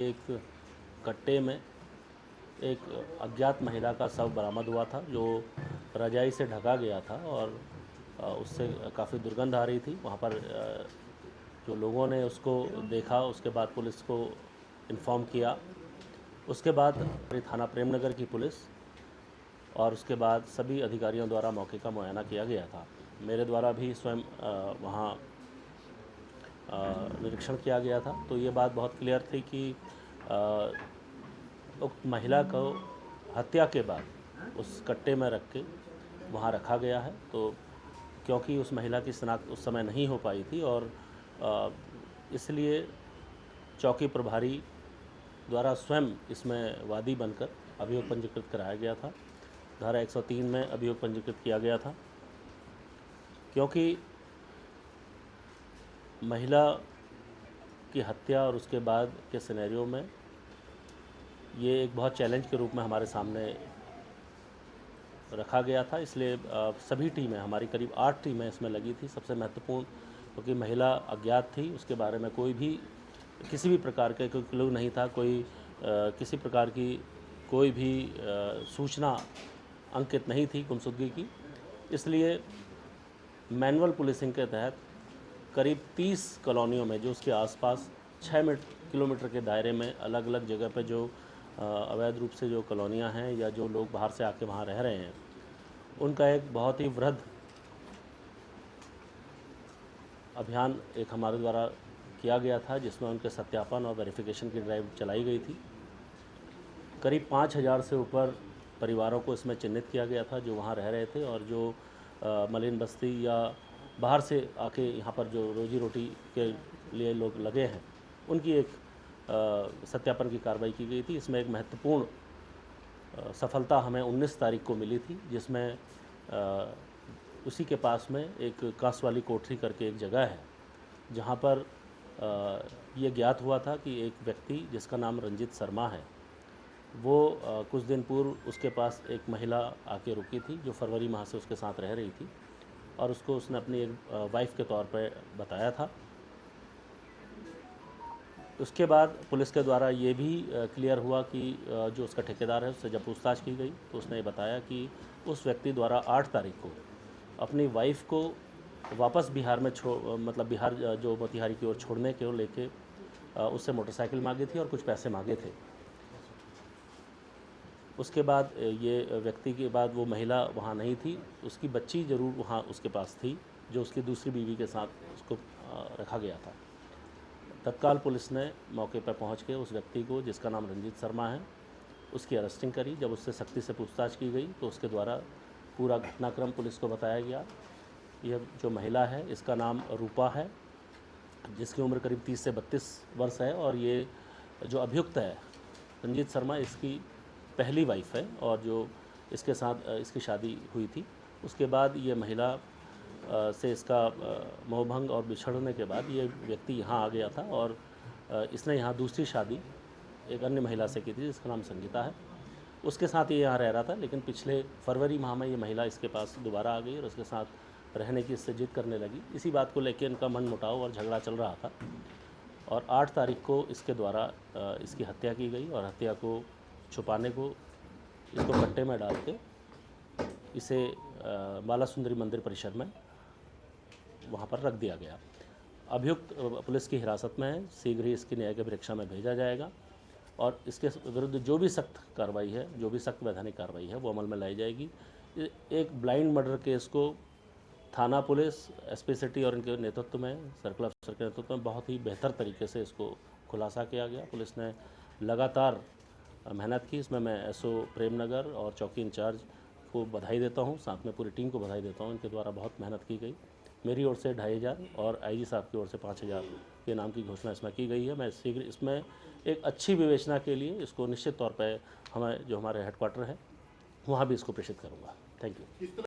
एक कट्टे में एक अज्ञात महिला का शव बरामद हुआ था जो रजाई से ढका गया था और उससे काफ़ी दुर्गंध आ रही थी। वहाँ पर जो लोगों ने उसको देखा, उसके बाद पुलिस को इन्फॉर्म किया। उसके बाद थाना प्रेमनगर की पुलिस और उसके बाद सभी अधिकारियों द्वारा मौके का मुआयना किया गया था। मेरे द्वारा भी स्वयं वहाँ निरीक्षण किया गया था। तो ये बात बहुत क्लियर थी कि उक्त महिला को हत्या के बाद उस कट्टे में रख के वहाँ रखा गया है। तो क्योंकि उस महिला की शिनाख्त उस समय नहीं हो पाई थी और इसलिए चौकी प्रभारी द्वारा स्वयं इसमें वादी बनकर अभियोग पंजीकृत कराया गया था। धारा 103 में अभियोग पंजीकृत किया गया था क्योंकि महिला की हत्या और उसके बाद के सिनेरियो में ये एक बहुत चैलेंज के रूप में हमारे सामने रखा गया था। इसलिए सभी टीमें, हमारी करीब 8 टीमें इसमें लगी थी। सबसे महत्वपूर्ण क्योंकि महिला अज्ञात थी, उसके बारे में कोई भी किसी भी प्रकार का कोई क्लू नहीं था, किसी प्रकार की कोई भी सूचना अंकित नहीं थी गुमशुदगी की। इसलिए मैनुअल पुलिसिंग के तहत करीब 30 कॉलोनियों में जो उसके आसपास 6 किलोमीटर के दायरे में अलग अलग जगह पे जो अवैध रूप से जो कॉलोनियाँ हैं या जो लोग बाहर से आके वहाँ रह रहे हैं, उनका एक बहुत ही वृहद अभियान एक हमारे द्वारा किया गया था, जिसमें उनके सत्यापन और वेरिफिकेशन की ड्राइव चलाई गई थी। करीब 5000 से ऊपर परिवारों को इसमें चिन्हित किया गया था जो वहाँ रह रहे थे और जो मलिन बस्ती या बाहर से आके यहाँ पर जो रोजी रोटी के लिए लोग लगे हैं, उनकी एक सत्यापन की कार्रवाई की गई थी। इसमें एक महत्वपूर्ण सफलता हमें 19 तारीख को मिली थी, जिसमें उसी के पास में एक कांस वाली कोठरी करके एक जगह है, जहाँ पर ये ज्ञात हुआ था कि एक व्यक्ति जिसका नाम रंजीत शर्मा है, वो कुछ दिन पूर्व उसके पास एक महिला आके रुकी थी जो फरवरी माह से उसके साथ रह रही थी और उसको उसने अपनी एक वाइफ के तौर पर बताया था। उसके बाद पुलिस के द्वारा ये भी क्लियर हुआ कि जो उसका ठेकेदार है, उससे जब पूछताछ की गई तो उसने बताया कि उस व्यक्ति द्वारा 8 तारीख को अपनी वाइफ को वापस बिहार में मतलब बिहार जो मोतिहारी की ओर छोड़ने के लेके उससे मोटरसाइकिल मांगी थी और कुछ पैसे मांगे थे। उसके बाद ये व्यक्ति के बाद वो महिला वहाँ नहीं थी, उसकी बच्ची ज़रूर वहाँ उसके पास थी जो उसकी दूसरी बीवी के साथ उसको रखा गया था। तत्काल पुलिस ने मौके पर पहुँच के उस व्यक्ति को, जिसका नाम रंजीत शर्मा है, उसकी अरेस्टिंग करी। जब उससे सख्ती से पूछताछ की गई तो उसके द्वारा पूरा घटनाक्रम पुलिस को बताया गया। यह जो महिला है इसका नाम रूपा है, जिसकी उम्र करीब 30 से 32 वर्ष है और ये जो अभियुक्त है रंजीत शर्मा, इसकी पहली वाइफ है और जो इसके साथ इसकी शादी हुई थी। उसके बाद ये महिला से इसका मोहभंग और बिछड़ने के बाद ये व्यक्ति यहाँ आ गया था और इसने यहाँ दूसरी शादी एक अन्य महिला से की थी जिसका नाम संगीता है। उसके साथ ये यहाँ रह रहा था, लेकिन पिछले फरवरी माह में ये महिला इसके पास दोबारा आ गई और उसके साथ रहने की इससे जिद करने लगी। इसी बात को लेकर इनका मनमुटाव और झगड़ा चल रहा था और 8 तारीख को इसके द्वारा इसकी हत्या की गई और हत्या को छुपाने को इसको कट्टे में डाल के इसे बाला सुंदरी मंदिर परिसर में वहाँ पर रख दिया गया। अभियुक्त पुलिस की हिरासत में है, शीघ्र ही इसकी न्यायिक परीक्षा में भेजा जाएगा और इसके विरुद्ध जो भी सख्त कार्रवाई है, जो भी सख्त वैधानिक कार्रवाई है, वो अमल में लाई जाएगी। एक ब्लाइंड मर्डर केस को थाना पुलिस, एसपी सिटी और इनके नेतृत्व में, सर्कल अफसर के नेतृत्व में बहुत ही बेहतर तरीके से इसको खुलासा किया गया। पुलिस ने लगातार मेहनत की। इसमें मैं एसओ प्रेमनगर और चौकी इंचार्ज को बधाई देता हूं, साथ में पूरी टीम को बधाई देता हूं। इनके द्वारा बहुत मेहनत की गई। मेरी ओर से 2500 और आईजी साहब की ओर से 5000 के नाम की घोषणा इसमें की गई है। मैं शीघ्र इसमें एक अच्छी विवेचना के लिए इसको निश्चित तौर पर हमें जो हमारे हेडक्वार्टर है वहाँ भी इसको प्रेषित करूँगा। Thank you.